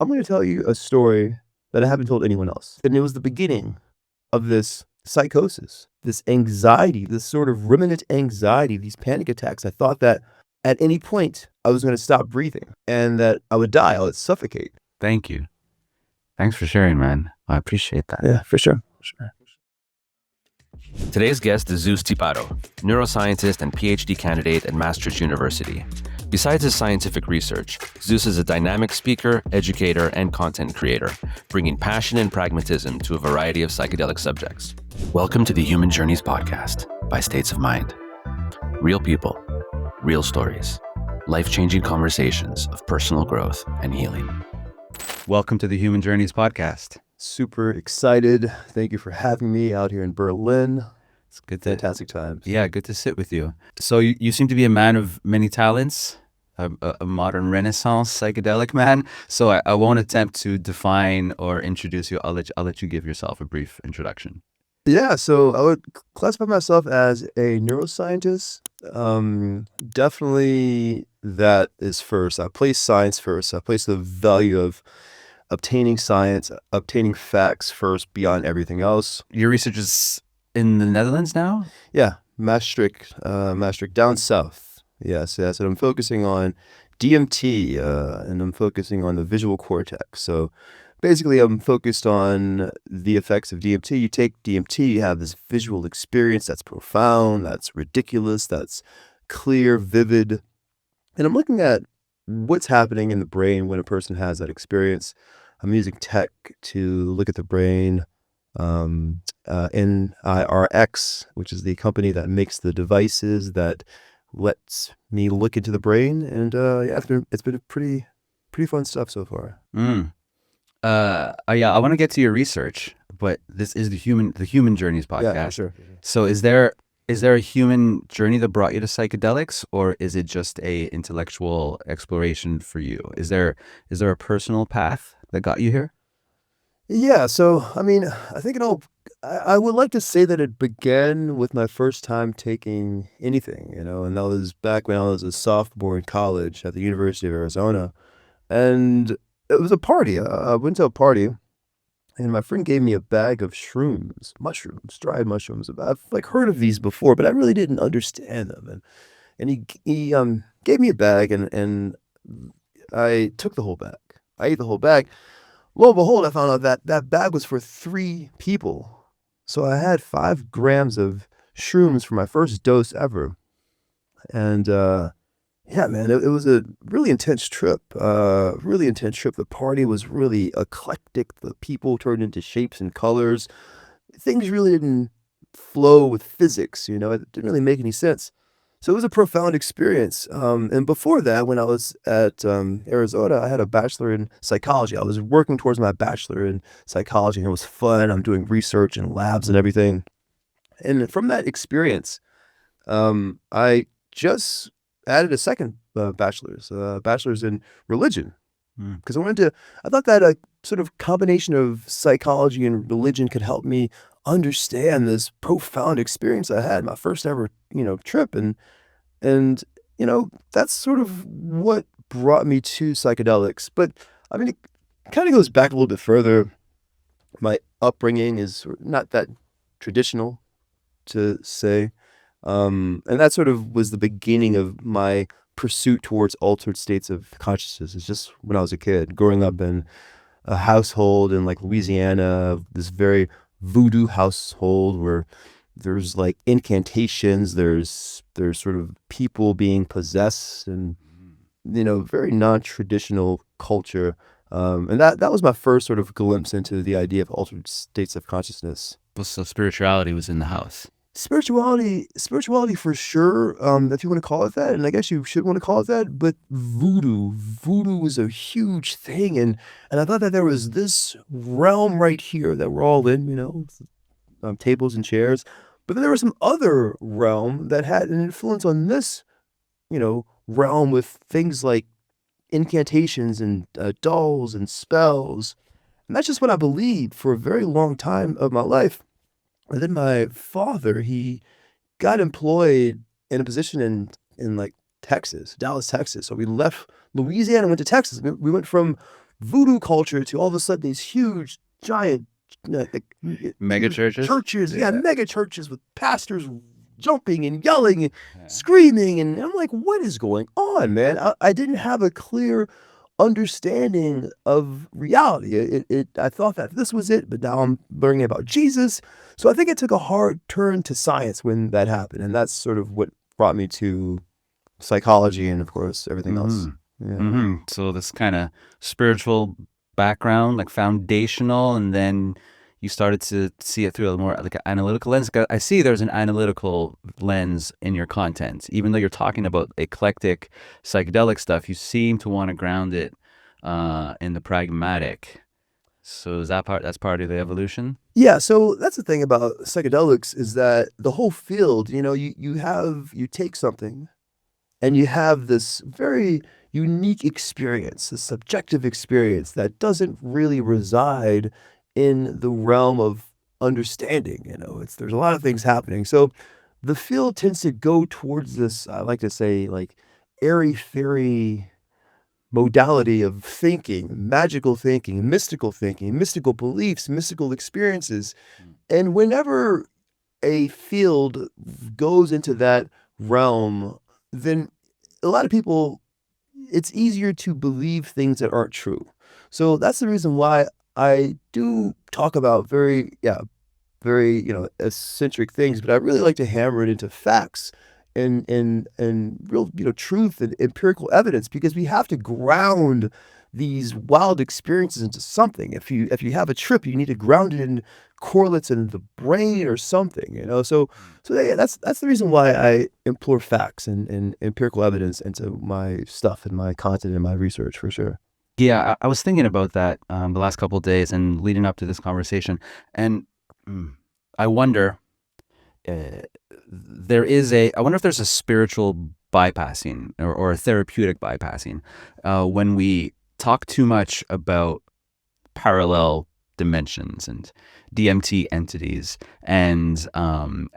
I'm going to tell you a story that I haven't told anyone else. And it was the beginning of this psychosis, this anxiety, this sort of ruminant anxiety, these panic attacks. I thought that at any point I was going to stop breathing and that I would die, I would suffocate. Thank you. Thanks for sharing, man. I appreciate that. Yeah, for sure. Today's guest is Zeus Tipado, neuroscientist and PhD candidate at Maastricht University. Besides his scientific research, Zeus is a dynamic speaker, educator, and content creator, bringing passion and pragmatism to a variety of psychedelic subjects. Welcome to the Human Journeys podcast by States of Mind. Real people, real stories, life-changing conversations of personal growth and healing. Welcome to the Human Journeys podcast. Super excited. Thank you for having me out here in Berlin. It's good Fantastic times. Yeah, good to sit with you. So you seem to be a man of many talents, a modern Renaissance psychedelic man. So I won't attempt to define or introduce you. I'll let you give yourself a brief introduction. Yeah, so I would classify myself as a neuroscientist. Definitely that is first. I place science first. I place the value of obtaining science, obtaining facts first beyond everything else. Your research is in the Netherlands now? Yeah, Maastricht down south. Yes. And I'm focusing on DMT and I'm focusing on the visual cortex. So basically I'm focused on the effects of DMT. You take DMT, you have this visual experience that's profound, that's ridiculous, that's clear, vivid. And I'm looking at what's happening in the brain when a person has that experience. I'm using tech to look at the brain. NIRX, which is the company that makes the devices that lets me look into the brain. And yeah, it's been pretty fun stuff so far. Yeah, I want to get to your research, but this is the Human Journeys podcast. Yeah, sure. So is there a human journey that brought you to psychedelics, or is it just a intellectual exploration for you? Is there a personal path that got you here? Yeah, so I mean, I think I would like to say that it began with my first time taking anything, and that was back when I was a sophomore in college at the University of Arizona. And it was a party. I went to a party and my friend gave me a bag of shrooms, dried mushrooms. I've heard of these before, but I really didn't understand them. And he gave me a bag and I took the whole bag. I ate the whole bag. Lo and behold, I found out that bag was for 3 people. So I had 5 grams of shrooms for my first dose ever. And yeah, man, it was a really intense trip. The party was really eclectic. The people turned into shapes and colors. Things really didn't flow with physics, it didn't really make any sense. So it was a profound experience. And before that, when I was at Arizona, I had a bachelor in psychology. I was working towards my bachelor in psychology, and it was fun. I'm doing research and labs and everything. And from that experience, I just added a second bachelor's in religion. Because I thought that a sort of combination of psychology and religion could help me understand this profound experience I had, my first ever, trip. And that's sort of what brought me to psychedelics. But I mean, it kind of goes back a little bit further. My upbringing is not that traditional, to say. And that sort of was the beginning of my pursuit towards altered states of consciousness. It's just when I was a kid, growing up in a household in Louisiana, this very voodoo household where there's incantations, there's sort of people being possessed and, very non-traditional culture. And that was my first sort of glimpse into the idea of altered states of consciousness. So spirituality was in the house. Spirituality for sure, if you want to call it that, and I guess you should want to call it that, but voodoo was a huge thing, and I thought that there was this realm right here that we're all in, tables and chairs, but then there was some other realm that had an influence on this, realm with things like incantations and dolls and spells, and that's just what I believed for a very long time of my life. And then my father, he got employed in a position in Texas, Dallas, Texas. So we left Louisiana and went to Texas. We went from voodoo culture to all of a sudden these huge, giant Mega churches. churches, mega churches with pastors jumping and yelling and screaming. And I'm like, what is going on, man? I didn't have a clear understanding of reality. I thought that this was it, but now I'm learning about Jesus. So I think it took a hard turn to science when that happened. And that's sort of what brought me to psychology and, of course, everything else. Yeah. So this kind of spiritual background, like foundational, and then you started to see it through a more like an analytical lens. I see there's an analytical lens in your content. Even though you're talking about eclectic psychedelic stuff, you seem to want to ground it in the pragmatic. So is that's part of the evolution? Yeah, so that's the thing about psychedelics is that the whole field, you take something and you have this very unique experience, this subjective experience that doesn't really reside in the realm of understanding. There's a lot of things happening. So the field tends to go towards this, I like to say, like airy-fairy modality of thinking, magical thinking, mystical beliefs, mystical experiences. And whenever a field goes into that realm, then a lot of people, it's easier to believe things that aren't true. So that's the reason why I do talk about very, eccentric things, but I really like to hammer it into facts and real, truth and empirical evidence, because we have to ground these wild experiences into something. If you have a trip, you need to ground it in correlates in the brain or something, So yeah, that's the reason why I implore facts and empirical evidence into my stuff and my content and my research, for sure. Yeah, I was thinking about that the last couple of days and leading up to this conversation, and I wonder, I wonder if there's a spiritual bypassing or a therapeutic bypassing when we talk too much about parallel dimensions and DMT entities and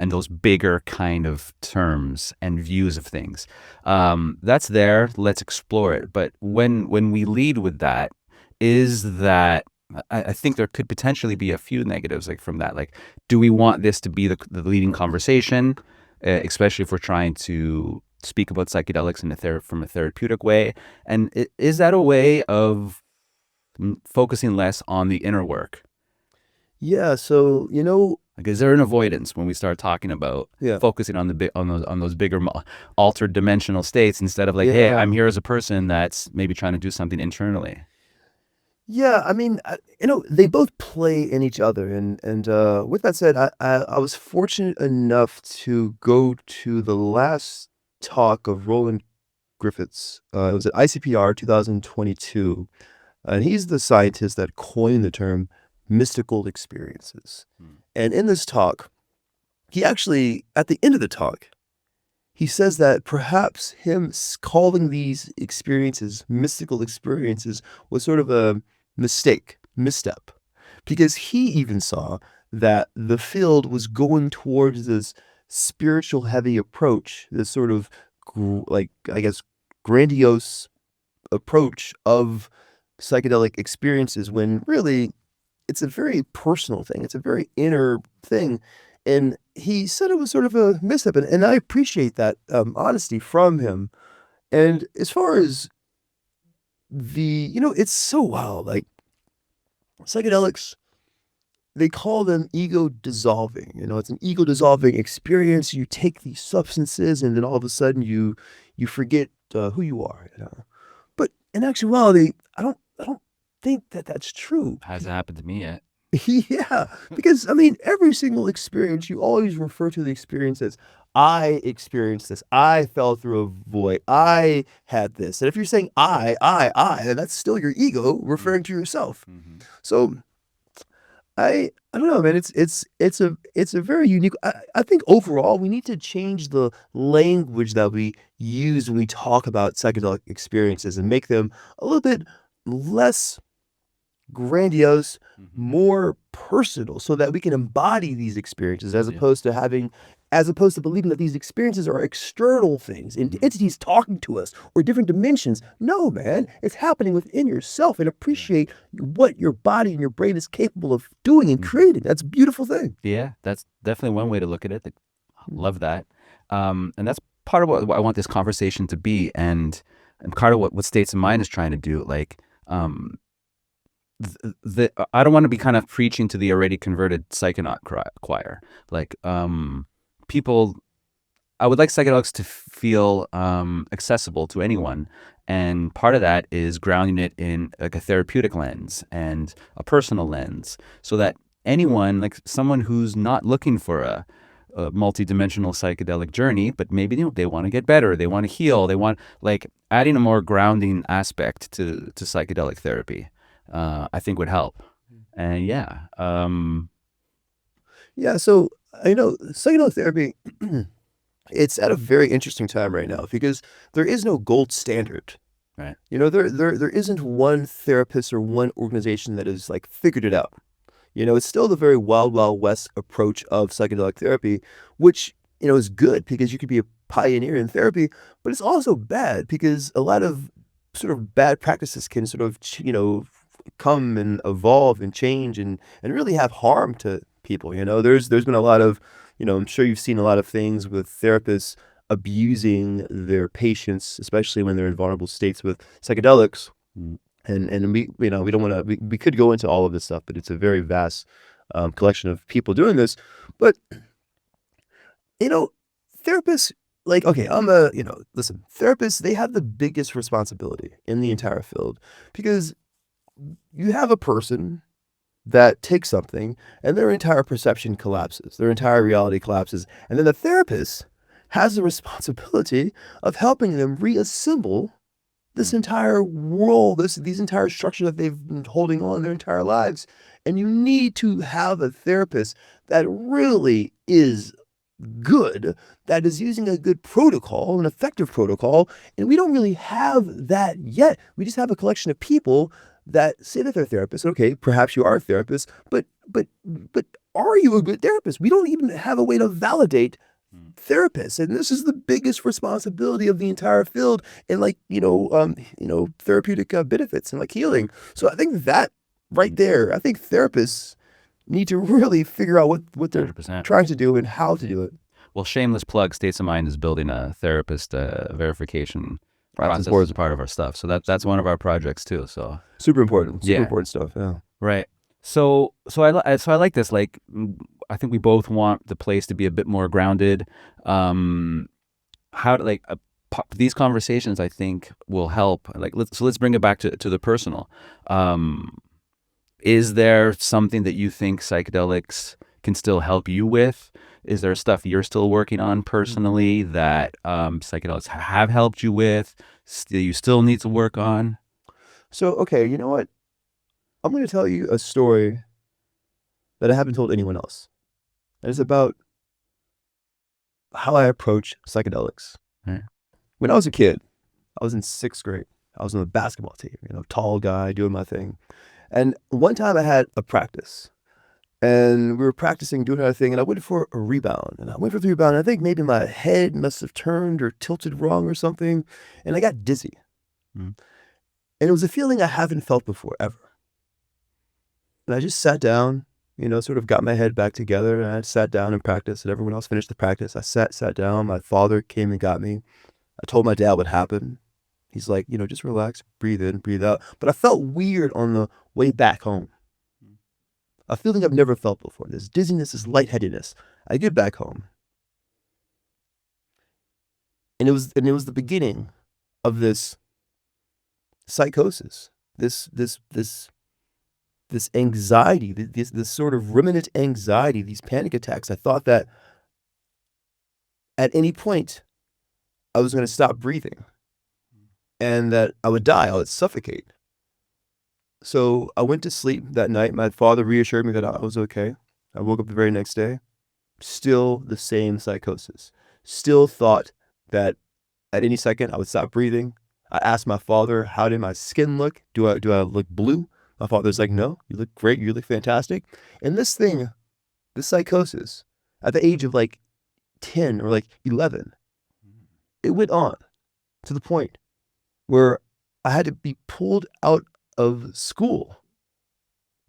those bigger kind of terms and views of things. That's there. Let's explore it. But when we lead with that, I think there could potentially be a few negatives from that. Like, do we want this to be the leading conversation, especially if we're trying to speak about psychedelics from a therapeutic way? And is that a way of focusing less on the inner work? Yeah, so like, is there an avoidance when we start talking about focusing on those bigger altered dimensional states instead of hey, I'm here as a person that's maybe trying to do something internally? Yeah, I mean, they both play in each other, and with that said, I was fortunate enough to go to the last talk of Roland Griffiths. It was at ICPR 2022, and he's the scientist that coined the term mystical experiences. And in this talk, he actually, at the end of the talk, he says that perhaps him calling these experiences mystical experiences was sort of a misstep, because he even saw that the field was going towards this spiritual heavy approach, this sort of grandiose approach of psychedelic experiences, when really it's a very personal thing. It's a very inner thing. And he said it was sort of a misstep. And I appreciate that honesty from him. And as far as it's so wild. Like, psychedelics, they call them ego dissolving. It's an ego dissolving experience. You take these substances and then all of a sudden you forget who you are. But in actuality, I don't think that that's true. Hasn't happened to me yet. Yeah, because every single experience, you always refer to the experience as, I experienced this, I fell through a void, I had this. And if you're saying I, then that's still your ego referring to yourself. Mm-hmm. So I don't know, man. It's a very unique. I think overall we need to change the language that we use when we talk about psychedelic experiences and make them a little bit less grandiose, more personal, so that we can embody these experiences as opposed to having as opposed to believing that these experiences are external things, entities talking to us, or different dimensions. No, man, it's happening within yourself, and appreciate what your body and your brain is capable of doing and creating. That's a beautiful thing. Yeah, that's definitely one way to look at it. Love that. And that's part of what I want this conversation to be, and part of what States of Mind is trying to do. Like, I don't want to be kind of preaching to the already converted psychonaut choir. Like, people, I would like psychedelics to feel accessible to anyone, and part of that is grounding it in like a therapeutic lens and a personal lens, so that anyone, like someone who's not looking for a multi-dimensional psychedelic journey, but maybe they want to get better, they want to heal, they want, like, adding a more grounding aspect to psychedelic therapy, I think would help. And So psychedelic therapy, it's at a very interesting time right now because there is no gold standard. Right. There isn't one therapist or one organization that has like figured it out. It's still the very wild, wild west approach of psychedelic therapy, which, is good because you could be a pioneer in therapy, but it's also bad because a lot of sort of bad practices can sort of, come and evolve and change and really have harm to people. There's been a lot of, I'm sure you've seen a lot of things with therapists abusing their patients, especially when they're in vulnerable states with psychedelics. And we don't want to, we could go into all of this stuff, but it's a very vast collection of people doing this. But, therapists, like, okay, listen, therapists, they have the biggest responsibility in the entire field because you have a person that takes something and their entire perception collapses, their entire reality collapses. And then the therapist has the responsibility of helping them reassemble this entire world, these entire structures that they've been holding on their entire lives. And you need to have a therapist that really is good, that is using a good protocol, an effective protocol. And we don't really have that yet. We just have a collection of people that say that they're therapists. Okay, perhaps you are a therapist, but are you a good therapist? We don't even have a way to validate therapists, and this is the biggest responsibility of the entire field, and therapeutic benefits and like healing. So I think that right there, I think therapists need to really figure out what they're 100%. trying to do and how to do it. Well, shameless plug, States of Mind is building a therapist verification process as part of our stuff. So that's one of our projects too. So super important stuff. Yeah. Right. So I like this. Like, I think we both want the place to be a bit more grounded. These conversations, I think, will help. Like, let's bring it back to the personal. Is there something that you think psychedelics can still help you with? Is there stuff you're still working on personally that psychedelics have helped you with, that you still need to work on? So, okay, you know what? I'm going to tell you a story that I haven't told anyone else. And it's about how I approach psychedelics. Right. When I was a kid, I was in 6th grade. I was on the basketball team, tall guy doing my thing. And one time I had a practice. And we were practicing doing our thing, and I went for a rebound. And I went for the rebound, and I think maybe my head must have turned or tilted wrong or something. And I got dizzy. And it was a feeling I haven't felt before, ever. And I just sat down, sort of got my head back together, and I sat down and practiced, and everyone else finished the practice. I sat down. My father came and got me. I told my dad what happened. He's like, just relax, breathe in, breathe out. But I felt weird on the way back home. A feeling I've never felt before. This dizziness, this lightheadedness. I get back home. And it was the beginning of this psychosis, this anxiety, this sort of ruminant anxiety, these panic attacks. I thought that at any point I was going to stop breathing and that I would die, I would suffocate. So I went to sleep that night. My father reassured me that I was okay. I woke up the very next day, still the same psychosis. Still thought that at any second I would stop breathing. I asked my father, how did my skin look? Do I look blue? My father's like, no, you look great. You look fantastic. And this psychosis, at the age of like 10 or like 11. It went on to the point where I had to be pulled out of school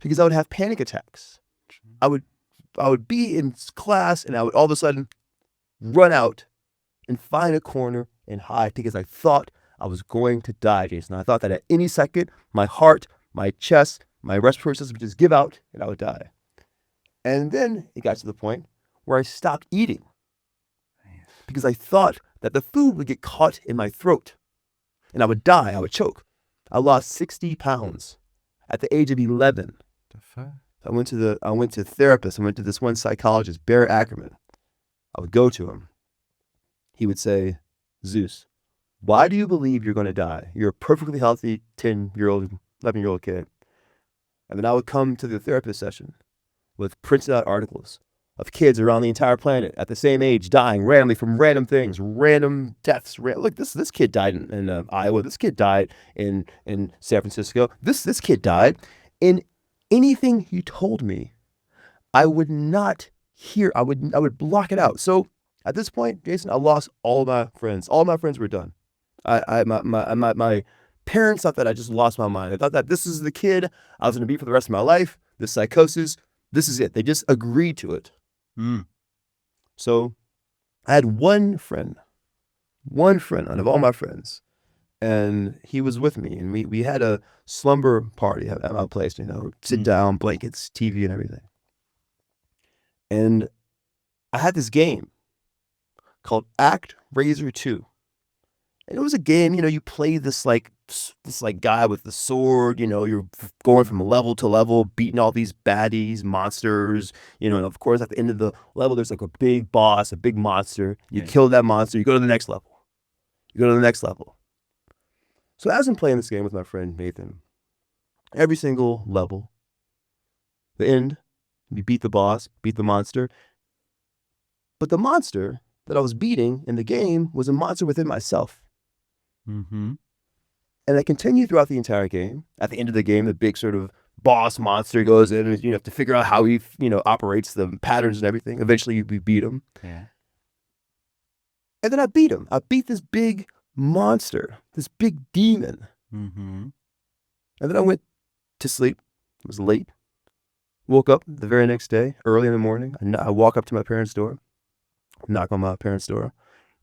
because I would have panic attacks. I would be in class and I would all of a sudden run out and find a corner and hide because I thought I was going to die, Jason. I thought that at any second, my heart, my chest, my respiratory system would just give out and I would die. And then it got to the point where I stopped eating because I thought that the food would get caught in my throat and I would die, I would choke. I lost 60 pounds at the age of 11. The fuck? I went to therapists. I went to this one psychologist, Barrett Ackerman. I would go to him. He would say, Zeus, why do you believe you're going to die? You're a perfectly healthy 10-year-old, 11-year-old kid. And then I would come to the therapist session with printed out articles of kids around the entire planet at the same age dying randomly from random things, random deaths. Look, this kid died in Iowa. This kid died in San Francisco. This kid died. And anything he told me, I would not hear. I would block it out. So at this point, Jason, I lost all my friends. All my friends were done. My parents thought that I just lost my mind. They thought that this is the kid I was going to be for the rest of my life. This psychosis, this is it. They just agreed to it. So I had one friend out of all my friends, and he was with me, and we had a slumber party at my place, sit down, blankets, TV and everything. And I had this game called Act Razor 2. And it was a game, you play this guy with the sword, you're going from level to level, beating all these baddies, monsters, and of course at the end of the level, there's like a big boss, a big monster. You kill that monster, you go to the next level. So as I'm playing this game with my friend Nathan, every single level, the end, you beat the boss, beat the monster. But the monster that I was beating in the game was a monster within myself. And I continued throughout the entire game. At the end of the game, the big sort of boss monster goes in, and you have to figure out how he, operates, the patterns and everything. Eventually, we beat him. Yeah. And then I beat him. I beat this big monster, this big demon. And then I went to sleep. It was late. Woke up the very next day, early in the morning. I walk up to my parents' door, knock on my parents' door.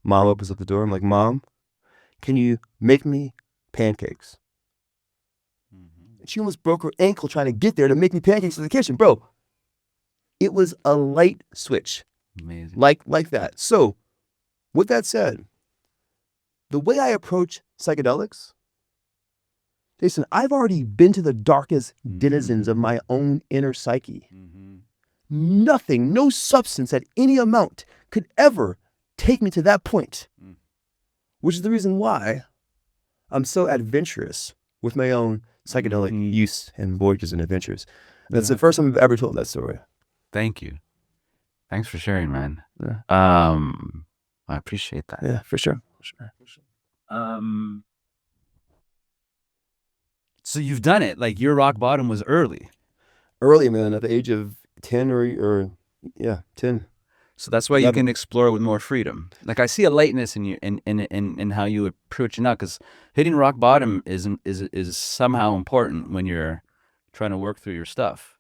Mom opens up the door. I'm like, Mom, can you make me pancakes? And she almost broke her ankle trying to get there to make me pancakes in the kitchen. Bro, it was a light switch. Amazing. Like that. So, with that said, the way I approach psychedelics, Jason, I've already been to the darkest denizens of my own inner psyche. Nothing, no substance at any amount could ever take me to that point. Which is the reason why I'm so adventurous with my own psychedelic use and voyages and adventures. And that's the first time I've ever told that story. Thank you. Thanks for sharing, man. Yeah. I appreciate that. Yeah, for sure. So you've done it. Like your rock bottom was early. Early, man, at the age of 10 or 10. So that's why you can explore with more freedom. Like I see a lightness in you, in how you approach it now, because hitting rock bottom is somehow important when you're trying to work through your stuff,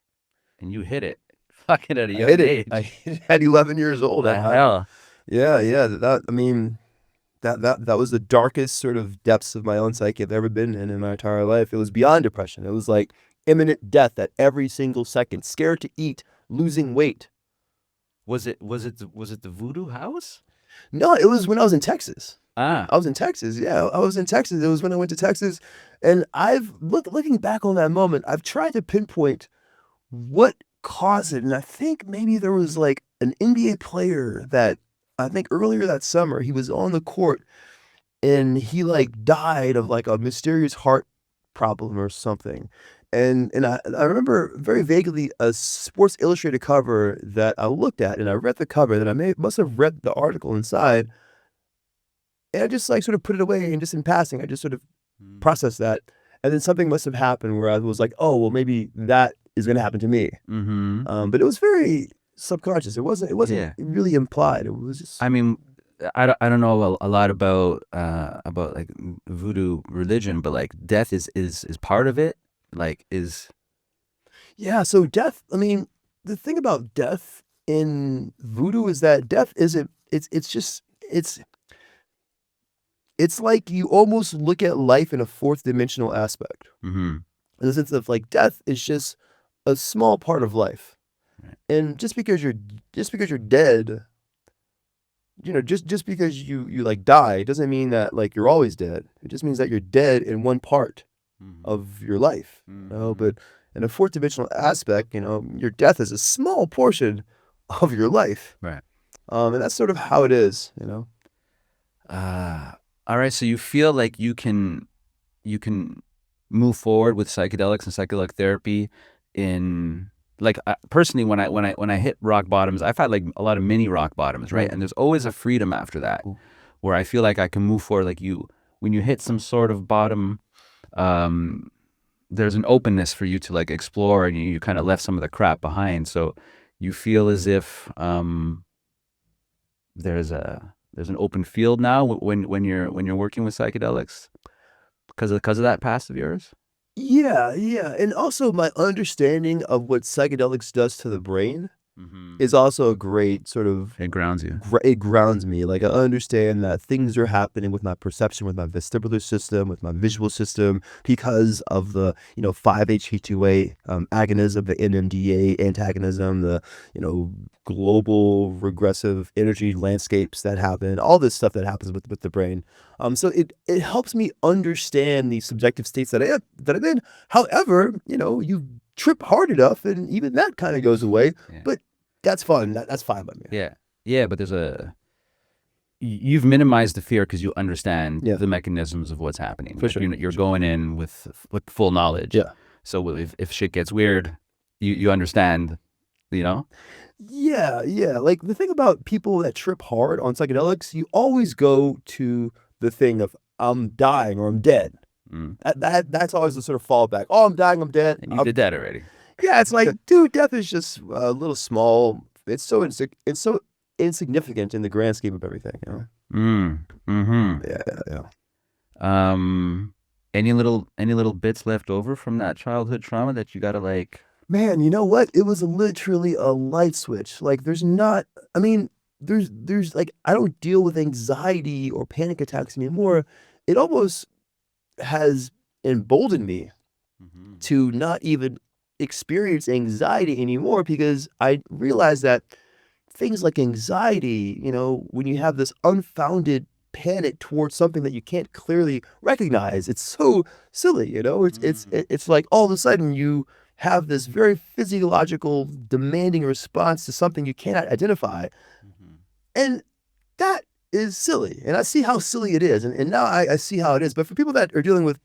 and you hit it, fucking at a young age. I hit it at 11 years old. Hell. Yeah. That was the darkest sort of depths of my own psyche I've ever been in my entire life. It was beyond depression. It was like imminent death at every single second. Scared to eat, losing weight. Was it the voodoo house? No, it was when I was in Texas. I was in Texas. Yeah, I was in Texas. It was when I went to Texas, and looking back on that moment, I've tried to pinpoint what caused it, and I think maybe there was like an NBA player that I think earlier that summer he was on the court, and he like died of like a mysterious heart problem or something. And I remember very vaguely a Sports Illustrated cover that I looked at, and I read the cover, that I must have read the article inside, and I just like sort of put it away, and just in passing, I just sort of processed that, and then something must have happened where I was like, oh, well, maybe that is going to happen to me. But it was very subconscious. It wasn't Yeah. really implied. It was just I mean, I don't know a lot about like voodoo religion, but like death is part of it. Like is yeah. So death. I mean, the thing about death in voodoo is that death isn't. It's just it's like you almost look at life in a fourth dimensional aspect. mm-hmm. In the sense of like death is just a small part of life. Right. And just because you're dead, just because you like die doesn't mean that like you're always dead. It just means that you're dead in one part Mm-hmm. of your life. Mm-hmm. But in a fourth dimensional aspect, your death is a small portion of your life. Right. And that's sort of how it is. All right. So you feel like you can move forward with psychedelics and psychedelic therapy in like personally when I hit rock bottoms, I've had like a lot of mini rock bottoms, right? Right. And there's always a freedom after that Cool. where I feel like I can move forward. Like when you hit some sort of bottom, there's an openness for you to like explore, and you kind of left some of the crap behind. So you feel as if there's an open field now when you're working with psychedelics because of that past of yours. Yeah, yeah. And also my understanding of what psychedelics does to the brain Mm-hmm. is also a great sort of It grounds you. it grounds me. Like I understand that things are happening with my perception, with my vestibular system, with my visual system because of the 5-HT2A agonism, the NMDA antagonism, the global regressive energy landscapes that happen, all this stuff that happens with the brain. So it helps me understand the subjective states that I'm in. However, you trip hard enough, and even that kind of goes away. Yeah. But that's fun. That's fine by me. Yeah, but you've minimized the fear because you understand Yeah. the mechanisms of what's happening. For Like, sure. you're going in with full knowledge. Yeah. So if shit gets weird, you understand, you know? Yeah, yeah. Like the thing about people that trip hard on psychedelics, you always go to the thing of I'm dying or I'm dead. Mm. That's always the sort of fallback. Oh, I'm dying, I'm dead. And you did that already. Yeah, it's like, dude, death is just a little small. It's so insignificant in the grand scheme of everything. Mm-hmm. Yeah. Any little bits left over from that childhood trauma that you gotta like? Man, you know what? It was literally a light switch. Like there's not, I mean, there's like, I don't deal with anxiety or panic attacks anymore. It almost has emboldened me Mm-hmm. to not even experience anxiety anymore because I realized that things like anxiety, when you have this unfounded panic towards something that you can't clearly recognize, it's so silly, it's like all of a sudden you have this very physiological demanding response to something you cannot identify. Mm-hmm. And that is silly. And I see how silly it is. And now I see how it is. But for people that are dealing with,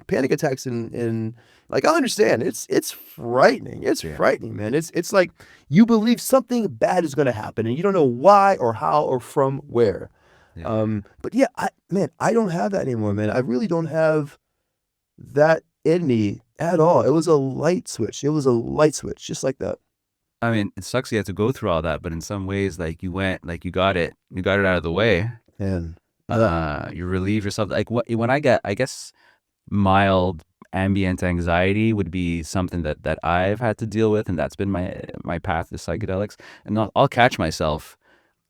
panic attacks and like, I understand it's frightening. It's frightening, man. It's like you believe something bad is going to happen and you don't know why or how or from where. Yeah. But yeah, I don't have that anymore, man. I really don't have that in me at all. It was a light switch. It was a light switch, just like that. I mean, it sucks you had to go through all that, but in some ways, like you got it out of the way. And You relieve yourself. Like when I guess mild ambient anxiety would be something that I've had to deal with, and that's been my path to psychedelics. And I'll catch myself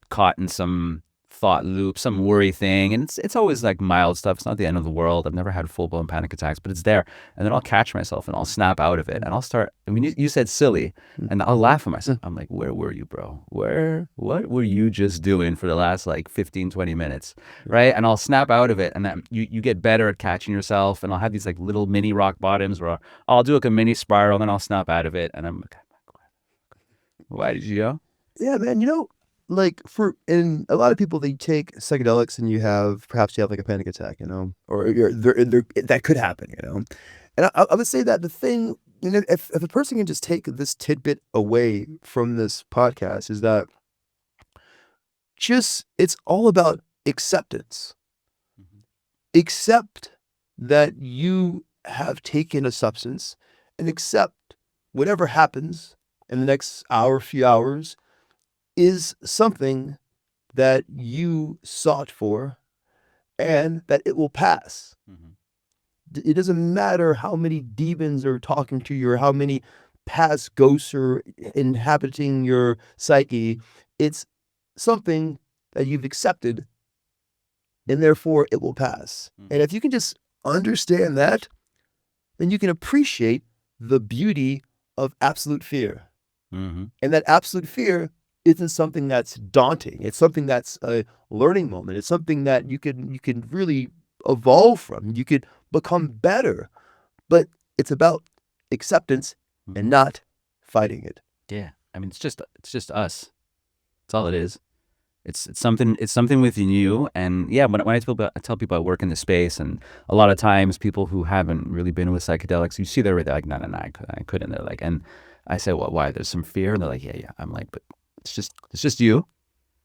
caught in some thought loop, some worry thing, and it's always like mild stuff. It's not the end of the world. I've never had full-blown panic attacks, but it's there. And then I'll catch myself and I'll snap out of it, and I'll start. I mean, you said silly, and I'll laugh at myself. I'm like, where were you, bro? What were you just doing for the last like 15, 20 minutes, right? And I'll snap out of it, and then you get better at catching yourself, and I'll have these like little mini rock bottoms where I'll do like a mini spiral, and then I'll snap out of it, and I'm like, why did you go? yeah, man, like and a lot of people, they take psychedelics and you have like a panic attack, or that could happen, and I would say that the thing, if a person can just take this tidbit away from this podcast is that it's all about acceptance. Mm-hmm. Accept that you have taken a substance and accept whatever happens in the next hour, few hours, is something that you sought for and that it will pass. It doesn't matter how many demons are talking to you or how many past ghosts are inhabiting your psyche. It's something that you've accepted, and therefore it will pass. And if you can just understand that, then you can appreciate the beauty of absolute fear. And that absolute fear isn't something that's daunting. It's something that's a learning moment. It's something that you can really evolve from. You could become better. But it's about acceptance and not fighting it. Yeah. I mean, it's just us. That's all it is. It's something within you. And yeah, when I tell people I work in the space, and a lot of times people who haven't really been with psychedelics, you see they're like, no, I couldn't. They're like, and I say, well, why? There's some fear. And they're like, yeah. I'm like, but it's just you.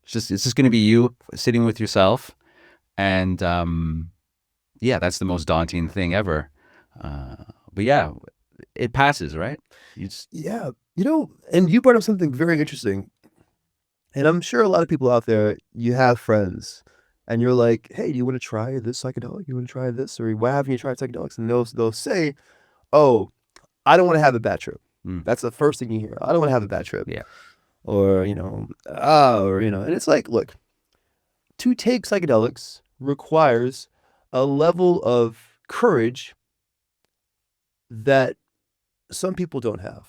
It's just going to be you sitting with yourself. And yeah, that's the most daunting thing ever. But yeah, it passes, right? Yeah. And you brought up something very interesting. And I'm sure a lot of people out there, you have friends and you're like, hey, do you want to try this psychedelic? You want to try this? Or why haven't you tried psychedelics? And they'll say, oh, I don't want to have a bad trip. That's the first thing you hear. I don't want to have a bad trip. Yeah. Or, and it's like, look, to take psychedelics requires a level of courage that some people don't have.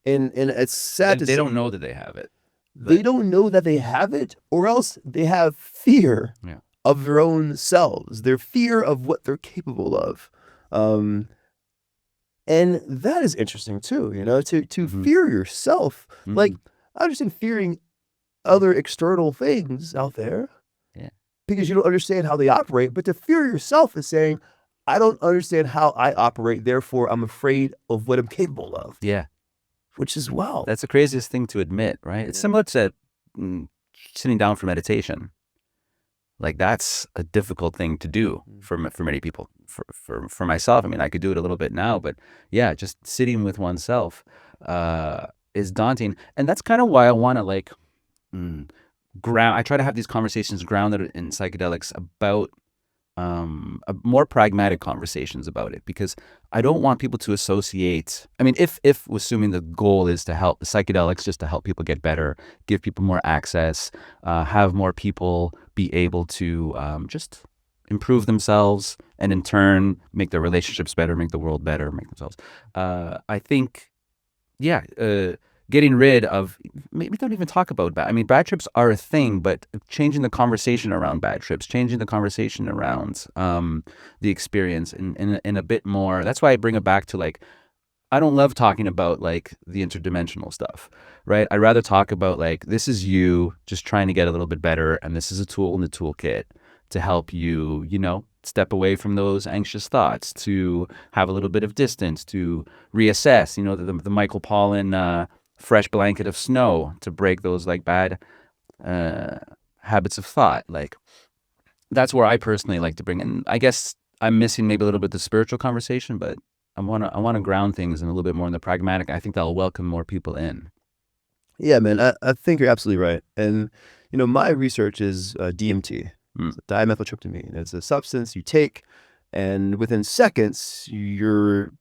And it's sad to They say. don't know that they have it. They don't know that they have it, or else they have fear of their own selves, their fear of what they're capable of. And that is interesting too, to fear yourself. Like, I understand fearing other external things out there because you don't understand how they operate, but to fear yourself is saying, I don't understand how I operate, therefore I'm afraid of what I'm capable of. Yeah. Which is wow. That's the craziest thing to admit, right? It's similar to sitting down for meditation. Like, that's a difficult thing to do for many people. For myself, I mean, I could do it a little bit now, but yeah, just sitting with oneself is daunting. And that's kind of why I want to I try to have these conversations grounded in psychedelics about more pragmatic conversations about it, because I don't want people to associate. I mean, if assuming the goal is to help the psychedelics, just to help people get better, give people more access, have more people be able to just improve themselves, and in turn make their relationships better, make the world better, make themselves. I think, getting rid of, maybe don't even talk about bad. I mean, bad trips are a thing, but changing the conversation around bad trips, changing the conversation around the experience in a bit more. That's why I bring it back to I don't love talking about the interdimensional stuff, right? I'd rather talk about this is you just trying to get a little bit better, and this is a tool in the toolkit to help you, step away from those anxious thoughts, to have a little bit of distance, to reassess, the Michael Pollan fresh blanket of snow, to break those bad habits of thought. That's where I personally like to bring in. I guess I'm missing maybe a little bit the spiritual conversation, but I want to ground things in a little bit more in the pragmatic. I think that'll welcome more people in. Yeah, man, I think you're absolutely right. And my research is DMT, dimethyltryptamine. It's a substance you take, and within seconds you're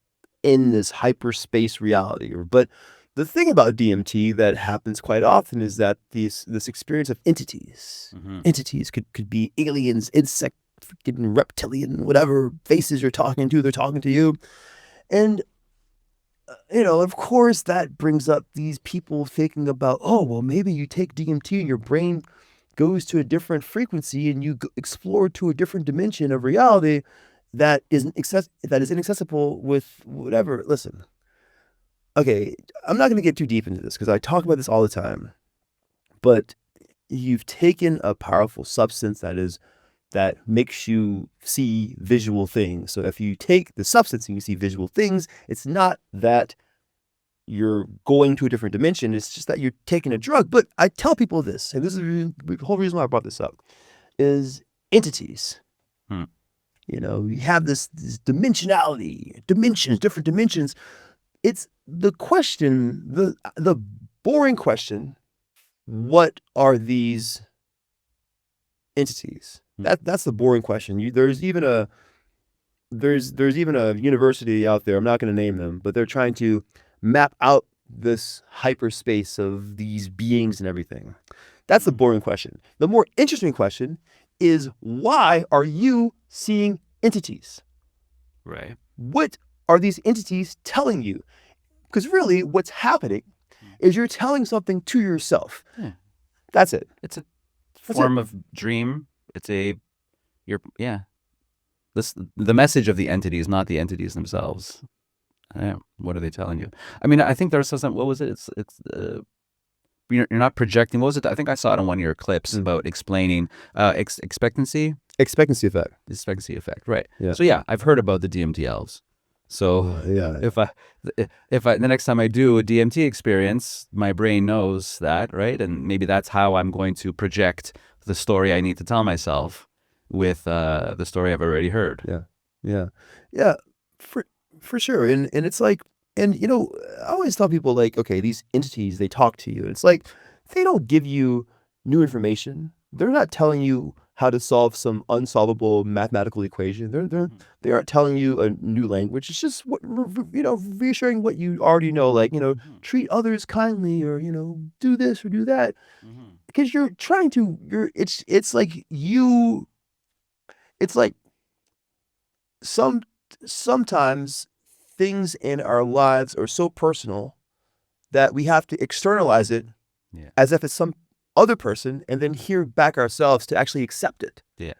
in this hyperspace reality. But the thing about DMT that happens quite often is that this experience of entities, entities could be aliens, insect, freaking reptilian, whatever faces you're talking to, they're talking to you. And, of course that brings up these people thinking about, oh, well, maybe you take DMT and your brain goes to a different frequency and you explore to a different dimension of reality that is inaccessible with whatever. Listen. Okay, I'm not going to get too deep into this because I talk about this all the time, but you've taken a powerful substance that makes you see visual things. So if you take the substance and you see visual things, it's not that you're going to a different dimension. It's just that you're taking a drug. But I tell people this, and this is the whole reason why I brought this up, is entities. You have this dimensionality, different dimensions. It's the question, the boring question what are these entities? That's the boring question. There's even a university out there, I'm not going to name them, but they're trying to map out this hyperspace of these beings and everything. That's the boring question. The more interesting question is, why are you seeing entities? Right. What are these entities telling you? Because really what's happening is you're telling something to yourself. Yeah. That's it. It's a form of dream. The message of the entities, not the entities themselves. What are they telling you? I mean, I think there's something, what was it? You're not projecting. What was it? I think I saw it on one of your clips about explaining expectancy. Expectancy effect. Expectancy effect, right. Yeah. So yeah, I've heard about the DMT elves. So yeah. if I the next time I do a DMT experience, my brain knows that, right? And maybe that's how I'm going to project the story I need to tell myself with the story I've already heard. Yeah, for sure. And it's like, and I always tell people, like, okay, these entities, they talk to you. It's like, they don't give you new information. They're not telling you how to solve some unsolvable mathematical equation. They aren't telling you a new language. It's just reassuring what you already know, like, treat others kindly, or do this or do that. Because you're trying to, it's like sometimes things in our lives are so personal that we have to externalize it as if it's some other person, and then hear back ourselves to actually accept it. Yeah.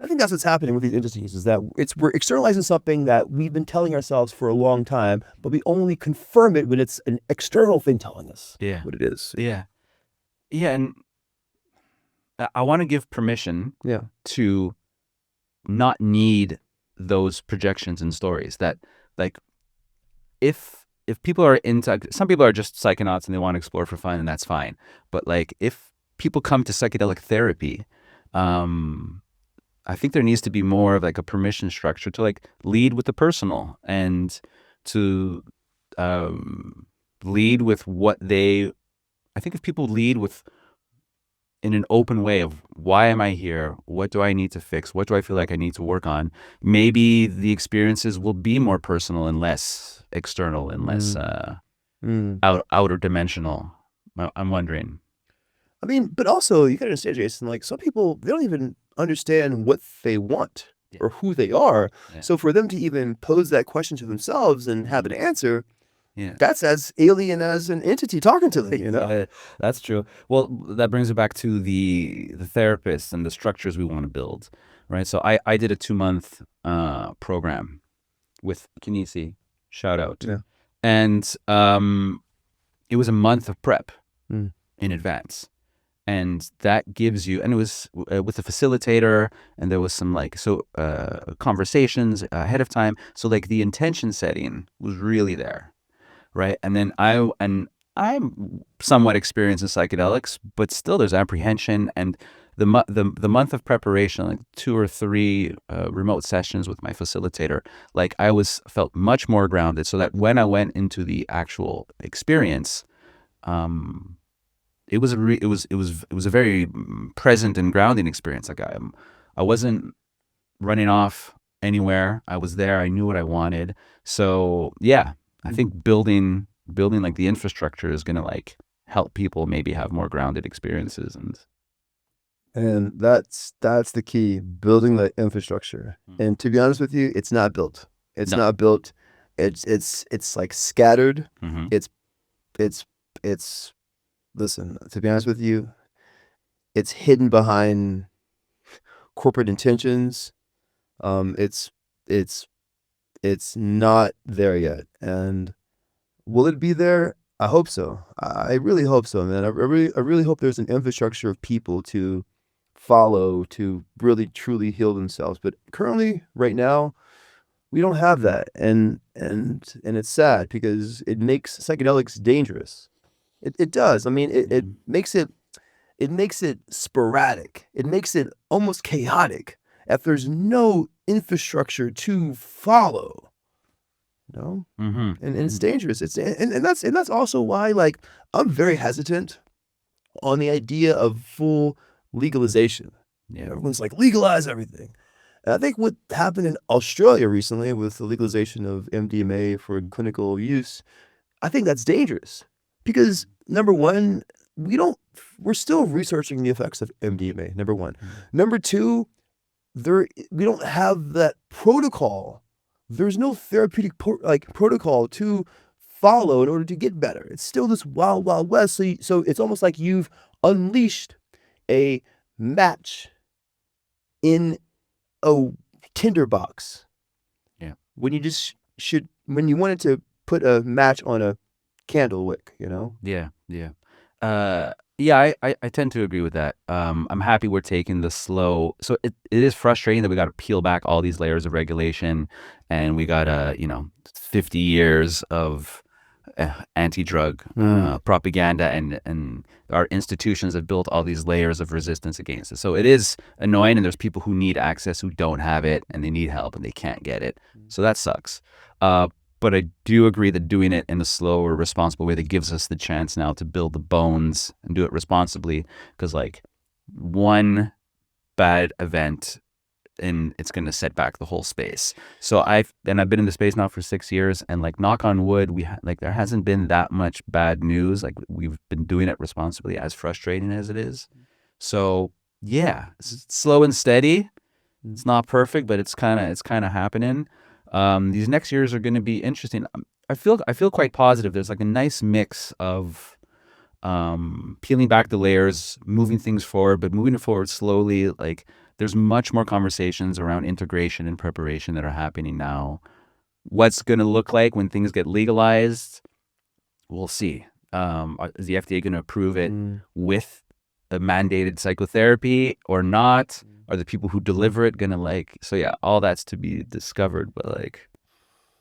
I think that's what's happening with these entities, is that we're externalizing something that we've been telling ourselves for a long time, but we only confirm it when it's an external thing telling us what it is. Yeah. And I want to give permission to not need those projections and stories. That, like, if people are into, some people are just psychonauts and they want to explore for fun, and that's fine. But like, if people come to psychedelic therapy, I think there needs to be more of like a permission structure to like lead with the personal, and to lead with what they, I think if people lead with in an open way of, why am I here? What do I need to fix? What do I feel like I need to work on? Maybe the experiences will be more personal and less external and less outer dimensional. I'm wondering. I mean, but also you gotta understand, Jason, like, some people, they don't even understand what they want or who they are. Yeah. So for them to even pose that question to themselves and have an answer, that's as alien as an entity talking to them, That's true. Well, that brings it back to the therapists and the structures we want to build, right? So I did a 2-month program with Kinesi, shout out. Yeah. And it was a month of prep in advance. And that gives you, and it was with a facilitator, and there was some conversations ahead of time. So like the intention setting was really there. Right. And then I'm somewhat experienced in psychedelics, but still there's apprehension. And the month of preparation, like 2 or 3 remote sessions with my facilitator, like I felt much more grounded, so that when I went into the actual experience, it was a very present and grounding experience. Like I wasn't running off anywhere. I was there. I knew what I wanted. So yeah. I think building like the infrastructure is going to like help people maybe have more grounded experiences, and that's the key, building the infrastructure. And to be honest with you, it's not built. It's not built. It's like scattered. It's listen, to be honest with you, it's hidden behind corporate intentions. It's not there yet. And will it be there? I hope so. I really hope so, man. I really hope there's an infrastructure of people to follow to really truly heal themselves. But currently, right now, we don't have that. And it's sad, because it makes psychedelics dangerous. It does. I mean, it makes it sporadic. It makes it almost chaotic if there's no infrastructure to follow. And it's dangerous. And that's also why, like, I'm very hesitant on the idea of full legalization. Yeah. Everyone's like, legalize everything. And I think what happened in Australia recently with the legalization of MDMA for clinical use, I think that's dangerous because number one, we're still researching the effects of MDMA, number one. Number two, we don't have that protocol. There's no therapeutic protocol to follow in order to get better. It's still this wild, wild west. So it's almost like you've unleashed a match in a tinderbox. Yeah. When you just when you wanted to put a match on a candle wick, you know? Yeah, yeah. Yeah, I tend to agree with that. I'm happy we're taking the slow. So it is frustrating that we got to peel back all these layers of regulation, and we got 50 years of anti-drug propaganda, and our institutions have built all these layers of resistance against it. So it is annoying, and there's people who need access who don't have it, and they need help, and they can't get it. So that sucks. But I do agree that doing it in a slower, responsible way that gives us the chance now to build the bones and do it responsibly. Because like one bad event and it's going to set back the whole space. So I've been in the space now for 6 years, and like knock on wood, there hasn't been that much bad news. Like we've been doing it responsibly, as frustrating as it is. So yeah, it's slow and steady. It's not perfect, but it's kind of happening. These next years are going to be interesting. I feel quite positive. There's like a nice mix of peeling back the layers, moving things forward, but moving it forward slowly. Like there's much more conversations around integration and preparation that are happening now. What's going to look like when things get legalized, we'll see. Is the FDA going to approve it with a mandated psychotherapy or not? Are the people who deliver it gonna so yeah, all that's to be discovered, but like,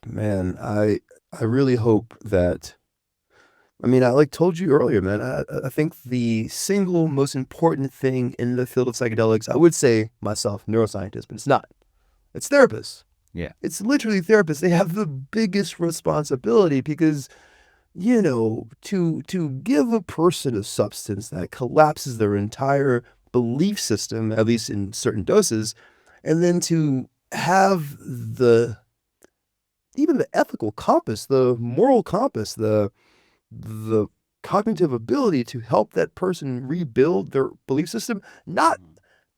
man, I really hope that, I mean, I told you earlier, man, I think the single most important thing in the field of psychedelics, I would say myself, neuroscientist, but it's not. It's therapists. Yeah. It's literally therapists. They have the biggest responsibility because, to give a person a substance that collapses their entire belief system, at least in certain doses, and then to have even the ethical compass, the moral compass, the cognitive ability to help that person rebuild their belief system, not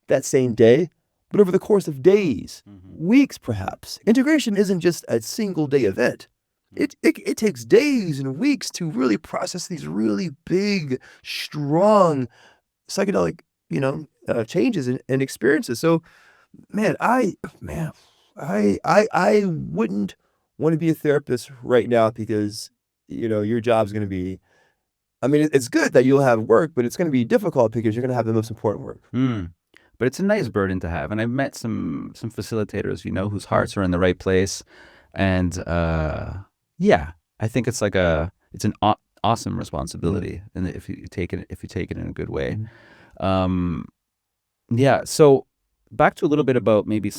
that same day, but over the course of days, weeks perhaps. Integration isn't just a single day event. It takes days and weeks to really process these really big, strong psychedelic changes and experiences. So, man, I wouldn't want to be a therapist right now because, your job's going to be, I mean, it's good that you'll have work, but it's going to be difficult because you're going to have the most important work. But it's a nice burden to have. And I've met some facilitators, whose hearts are in the right place. And yeah, I think it's it's an awesome responsibility, and if you take it in a good way. Yeah. So back to a little bit about maybe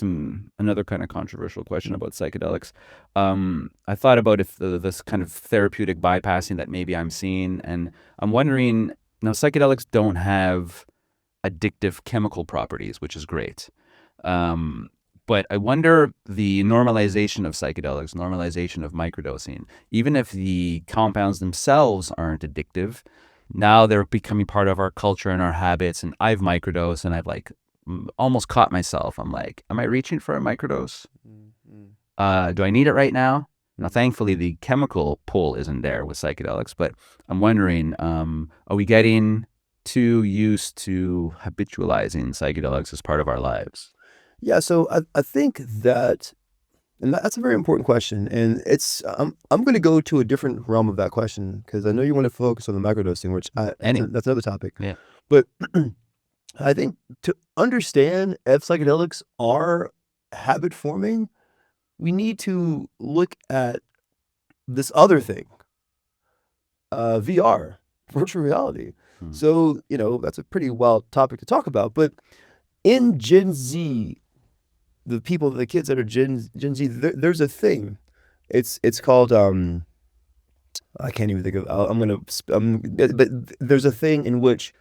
another kind of controversial question about psychedelics. I thought about if this kind of therapeutic bypassing that maybe I'm seeing, and I'm wondering, now psychedelics don't have addictive chemical properties, which is great. But I wonder the normalization of psychedelics, normalization of microdosing, even if the compounds themselves aren't addictive, now they're becoming part of our culture and our habits. And I've microdosed, and I've almost caught myself. I'm like, am I reaching for a microdose? Do I need it right now? Now, thankfully, the chemical pull isn't there with psychedelics, but I'm wondering, are we getting too used to habitualizing psychedelics as part of our lives? Yeah, so I think that, and that's a very important question, and it's I'm going to go to a different realm of that question because I know you want to focus on the microdosing, which that's another topic. Yeah. But I think to understand if psychedelics are habit forming, we need to look at this other thing, VR, virtual reality. So, that's a pretty wild topic to talk about. But in Gen Z, the kids that are Gen Z, there's a thing. It's called, I can't even think of, but there's a thing in which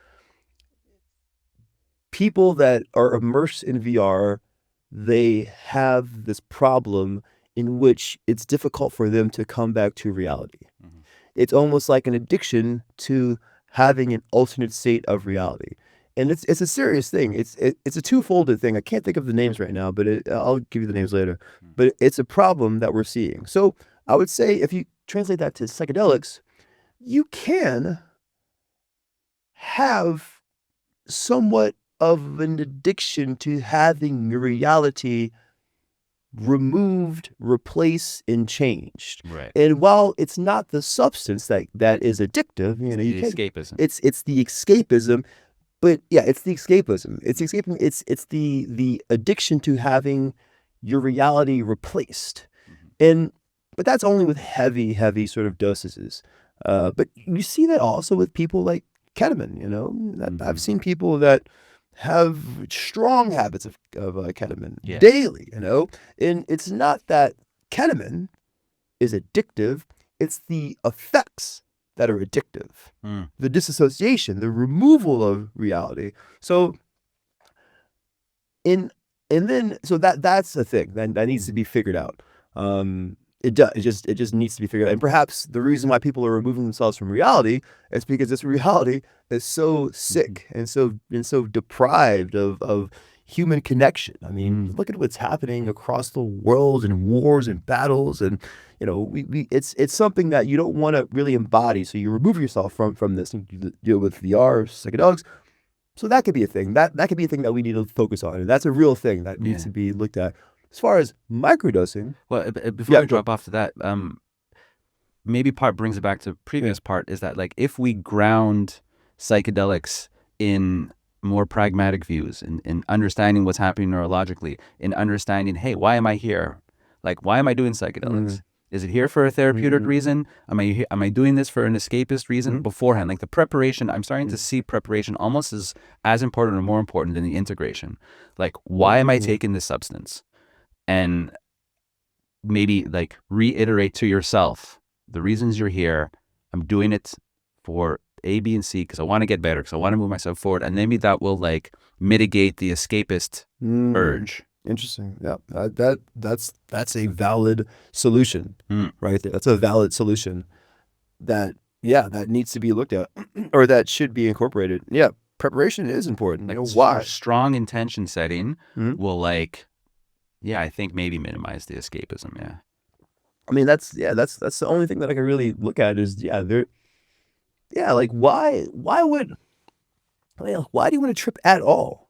people that are immersed in VR, they have this problem in which it's difficult for them to come back to reality. Mhm. It's almost like an addiction to having an alternate state of reality. And it's a serious thing. It's a two-folded thing. I can't think of the names right now, but I'll give you the names later. But it's a problem that we're seeing. So I would say if you translate that to psychedelics, you can have somewhat of an addiction to having your reality removed, replaced, and changed. Right. And while it's not the substance that is addictive, you The can't, escapism. it's the escapism. But yeah, it's the escapism. It's escaping. It's the addiction to having your reality replaced, but that's only with heavy sort of dosages. But you see that also with people like ketamine. I've seen people that have strong habits of ketamine Yeah. daily. And it's not that ketamine is addictive; it's the effects that are addictive. The disassociation, the removal of reality. So that's a thing that needs to be figured out. It does. It just needs to be figured out. And perhaps the reason why people are removing themselves from reality is because this reality is so sick and so deprived of human connection. I mean, look at what's happening across the world and wars and battles, and it's something that you don't want to really embody. So you remove yourself from this and you deal with VR, psychedelics. So that could be a thing. That could be a thing that we need to focus on. And that's a real thing that needs to be looked at. As far as microdosing, Well, before we drop off to that, maybe part brings it back to previous part is that like if we ground psychedelics in more pragmatic views in understanding what's happening neurologically, in understanding, hey, why am I here? Like, why am I doing psychedelics? Is it here for a therapeutic reason? Am I doing this for an escapist reason beforehand? Like the preparation, I'm starting to see preparation almost as important or more important than the integration. Like, why am I taking this substance? And maybe like reiterate to yourself the reasons you're here. I'm doing it for A, B, and C because I want to get better, because I want to move myself forward. And maybe that will like mitigate the escapist urge. Interesting. Yeah, that's a valid solution, right there. That's a valid solution that needs to be looked at, or that should be incorporated. Yeah, preparation is important. Like Why? Strong intention setting will like, I think maybe minimize the escapism. Yeah. I mean, that's the only thing that I can really look at is like why do you want to trip at all?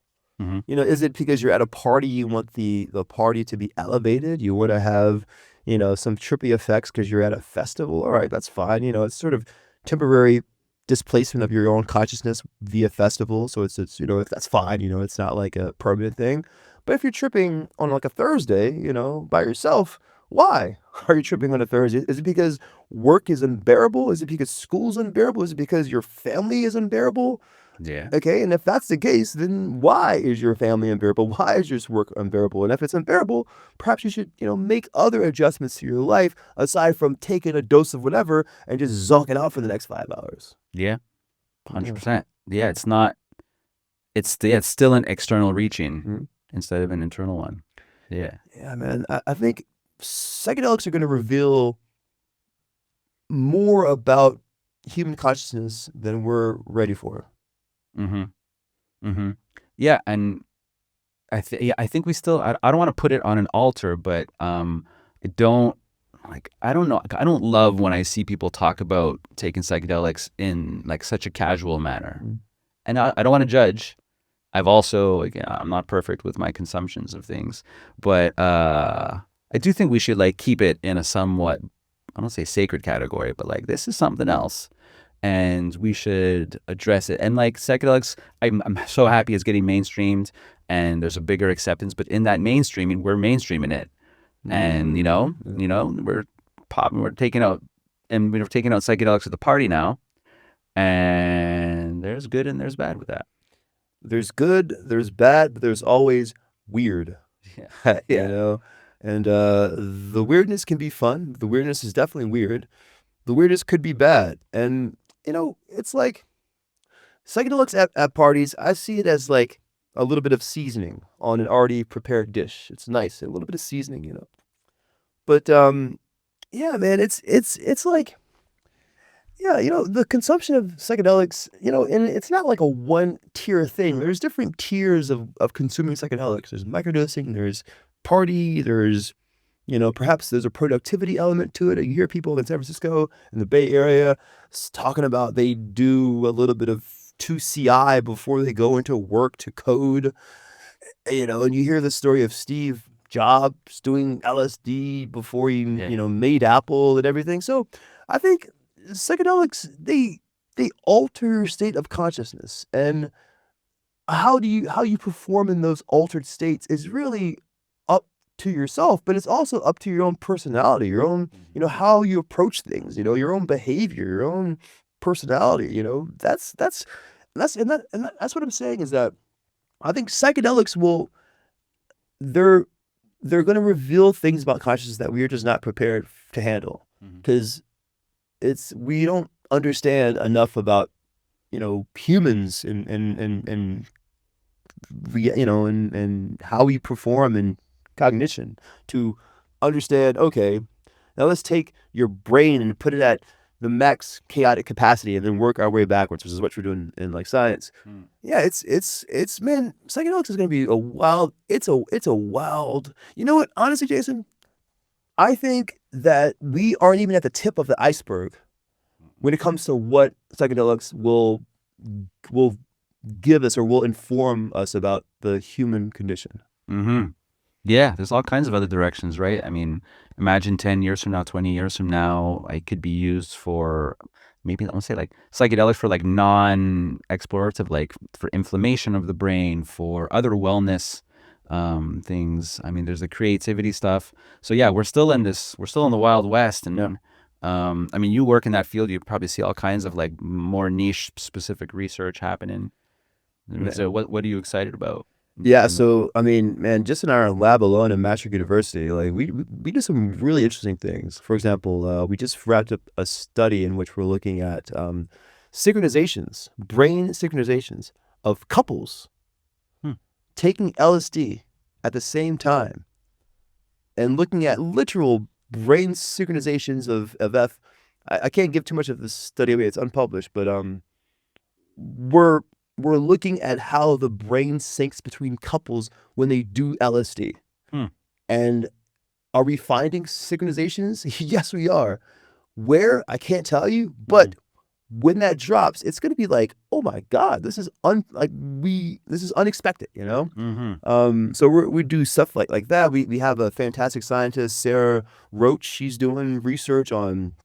Is it because you're at a party, you want the party to be elevated? You want to have, some trippy effects because you're at a festival? All right, that's fine. It's sort of temporary displacement of your own consciousness via festival. So it's that's fine. It's not like a permanent thing. But if you're tripping on like a Thursday, by yourself, why are you tripping on a Thursday? Is it because work is unbearable? Is it because school's unbearable? Is it because your family is unbearable? Yeah. Okay, and if that's the case, then why is your family unbearable? Why is your work unbearable? And if it's unbearable, perhaps you should, make other adjustments to your life aside from taking a dose of whatever and just zonk it out for the next 5 hours. Yeah, 100%. Yeah, it's not. It's still an external reaching instead of an internal one. Yeah. Yeah, man. I think psychedelics are going to reveal more about human consciousness than we're ready for. Yeah, and I think we still. I don't want to put it on an altar, but I don't know. I don't love when I see people talk about taking psychedelics in like such a casual manner, and I don't want to judge. I've also, again, I'm not perfect with my consumptions of things, but I do think we should like keep it in a somewhat, I don't say sacred category, but like this is something else. And we should address it. And like psychedelics, I'm so happy it's getting mainstreamed and there's a bigger acceptance. But in that mainstreaming, we're mainstreaming it, and we're popping, we're taking out psychedelics at the party now. And there's good and there's bad with that. There's good, there's bad, but there's always weird. Yeah. And the weirdness can be fun. The weirdness is definitely weird. The weirdness could be bad. And it's like psychedelics at parties, I see it as like a little bit of seasoning on an already prepared dish. It's nice, a little bit of seasoning, you know. But yeah, man, it's like, yeah, you know, the consumption of psychedelics, you know, and it's not like a one tier thing. There's different tiers of consuming psychedelics. There's microdosing, there's party, there's, you know, perhaps there's a productivity element to it. You hear people in San Francisco, in the Bay Area, talking about they do a little bit of 2CI before they go into work to code, you know, and you hear the story of Steve Jobs doing LSD before he, Yeah. you know, made Apple and everything. So I think psychedelics, they alter your state of consciousness, and how you perform in those altered states is really up to yourself, but it's also up to your own personality, your own, you know, how you approach things, you know, your own behavior, your own personality, you know. That's what I'm saying, is that I think psychedelics will they're they're going to reveal things about consciousness that we're just not prepared to handle, because we don't understand enough about, you know, humans and you know, and how we perform in cognition to understand, okay, now let's take your brain and put it at the max chaotic capacity and then work our way backwards, which is what we're doing in like science. Yeah, it's man, psychedelics is going to be a wild, it's a wild, you know what, honestly, Jason, I think that we aren't even at the tip of the iceberg when it comes to what psychedelics will give us or will inform us about the human condition. Yeah, there's all kinds of other directions, right? I mean, imagine 10 years from now, 20 years from now, I could be used for maybe, I want to say like psychedelics for like non-explorative, like for inflammation of the brain, for other wellness things. I mean, there's the creativity stuff. So yeah, we're still in the Wild West. And I mean, you work in that field, you probably see all kinds of like more niche specific research happening. So what are you excited about? Yeah, so I mean, man, just in our lab alone at Maastricht University, like we do some really interesting things. For example, we just wrapped up a study in which we're looking at synchronizations, brain synchronizations of couples taking LSD at the same time and looking at literal brain synchronizations of F. I can't give too much of this study away; it's unpublished, but we're looking at how the brain syncs between couples when they do LSD. And are we finding synchronizations? Yes, we are. Where? I can't tell you, but when that drops, it's going to be like, oh my God, this is unexpected, you know? So we do stuff like that. We have a fantastic scientist, Sarah Roach. She's doing research on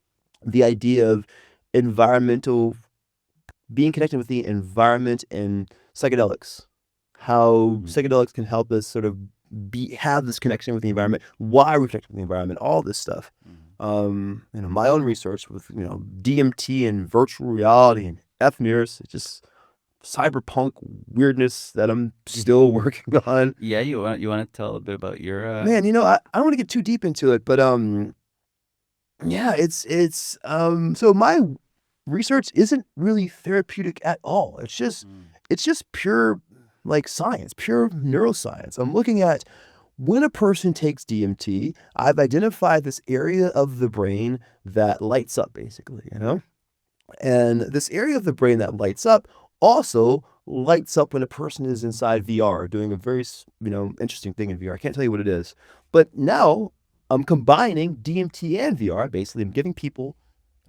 the idea of being connected with the environment and psychedelics, how psychedelics can help us sort of have this connection with the environment, why we're connected with the environment, all this stuff. You know, my own research with, you know, DMT and virtual reality and FNIRS, it's just cyberpunk weirdness that I'm still working on. Yeah, you want to tell a bit about your Man, you know, I don't want to get too deep into it, but yeah, it's so my research isn't really therapeutic at all. It's just pure like science, pure neuroscience. I'm looking at when a person takes DMT, I've identified this area of the brain that lights up, basically, you know? And this area of the brain that lights up also lights up when a person is inside VR, doing a very, you know, interesting thing in VR. I can't tell you what it is. But now I'm combining DMT and VR. Basically, I'm giving people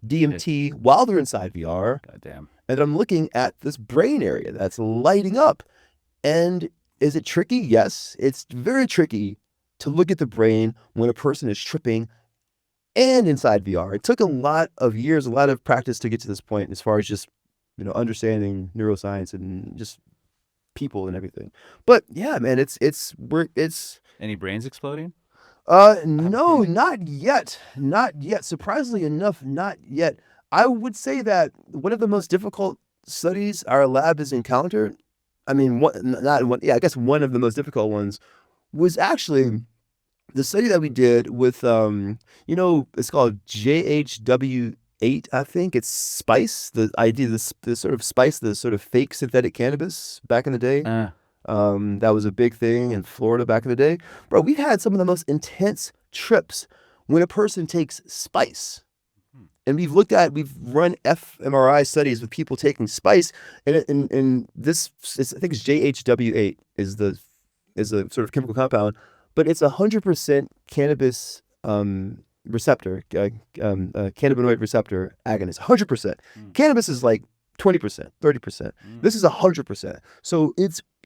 DMT while they're inside VR. Goddamn. And I'm looking at this brain area that's lighting up. And is it tricky? Yes, it's very tricky to look at the brain when a person is tripping and inside VR. It took a lot of years, a lot of practice to get to this point as far as just, you know, understanding neuroscience and just people and everything. But yeah, man, it's Any brains exploding? No, not yet. Not yet. Surprisingly enough, not yet. I would say that one of the most difficult studies our lab has encountered, I mean, I guess one of the most difficult ones was actually the study that we did with, you know, it's called JHW8, I think. It's spice, the idea, the sort of spice, the sort of fake synthetic cannabis back in the day. That was a big thing in Florida back in the day. Bro, we've had some of the most intense trips when a person takes spice. And we've run fMRI studies with people taking spice, and this is, I think it's JHW8 is the sort of chemical compound, but it's 100% cannabis receptor, cannabinoid receptor agonist, 100%. Cannabis is like 20%, 30%. This is 100%. So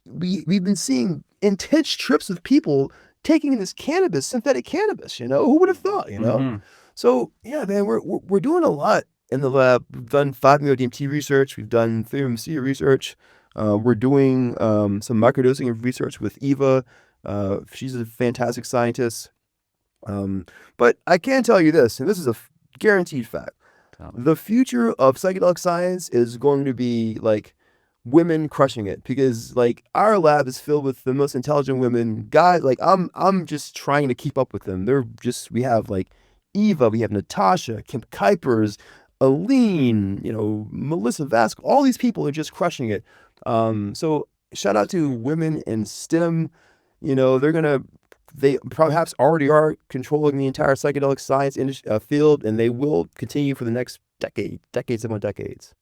we've been seeing intense trips of people taking this cannabis, synthetic cannabis. Who would have thought? So yeah, man, we're doing a lot in the lab. We've done 5-MeO-DMT research. We've done 3-MeO research. We're doing some microdosing of research with Eva. She's a fantastic scientist. But I can tell you this, and this is a guaranteed fact. The future of psychedelic science is going to be like women crushing it, because like our lab is filled with the most intelligent women. Guys, like I'm just trying to keep up with them. We have like Eva, we have Natasha, Kim Kuipers, Aline, Melissa Vasco. All these people are just crushing it. So shout out to women in STEM. They perhaps already are controlling the entire psychedelic science field, and they will continue for the next decades upon decades.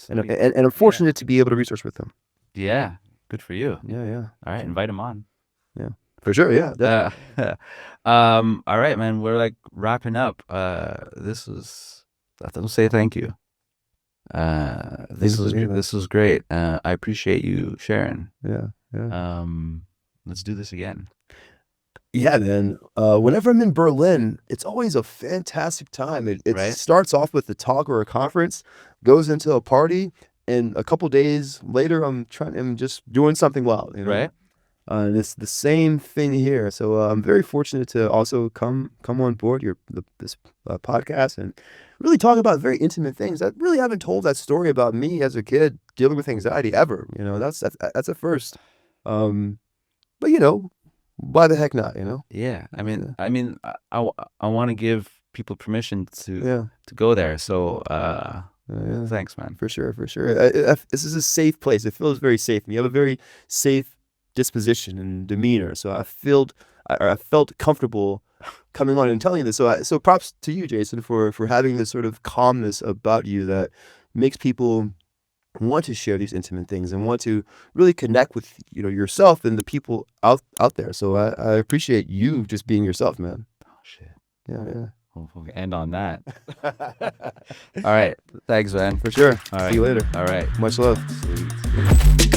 And I'm fortunate to be able to research with them. Yeah, good for you. Yeah. All right, invite them on. Yeah, for sure. Yeah. All right, man. We're like wrapping up. I'll say thank you. This was great. I appreciate you sharing. Yeah. Let's do this again. Yeah, man. Whenever I'm in Berlin, it's always a fantastic time. It Right. starts off with a talk or a conference, goes into a party, and a couple days later, I'm just doing something wild. Right. And it's the same thing here. So I'm very fortunate to also come on board this podcast and really talk about very intimate things. I really haven't told that story about me as a kid dealing with anxiety ever. That's a first. But why the heck not? Yeah. I mean, I want to give people permission to go there. So thanks, man. For sure. This is a safe place. It feels very safe. You have a very safe disposition and demeanor. So I felt comfortable coming on and telling you this. So props to you, Jason, for having this sort of calmness about you that makes people want to share these intimate things and want to really connect with yourself and the people out there. So I appreciate you just being yourself, man. Oh shit. Yeah. We'll end on that. All right. Thanks, man. For sure. All right. See you later. All right. Much love. Sweet.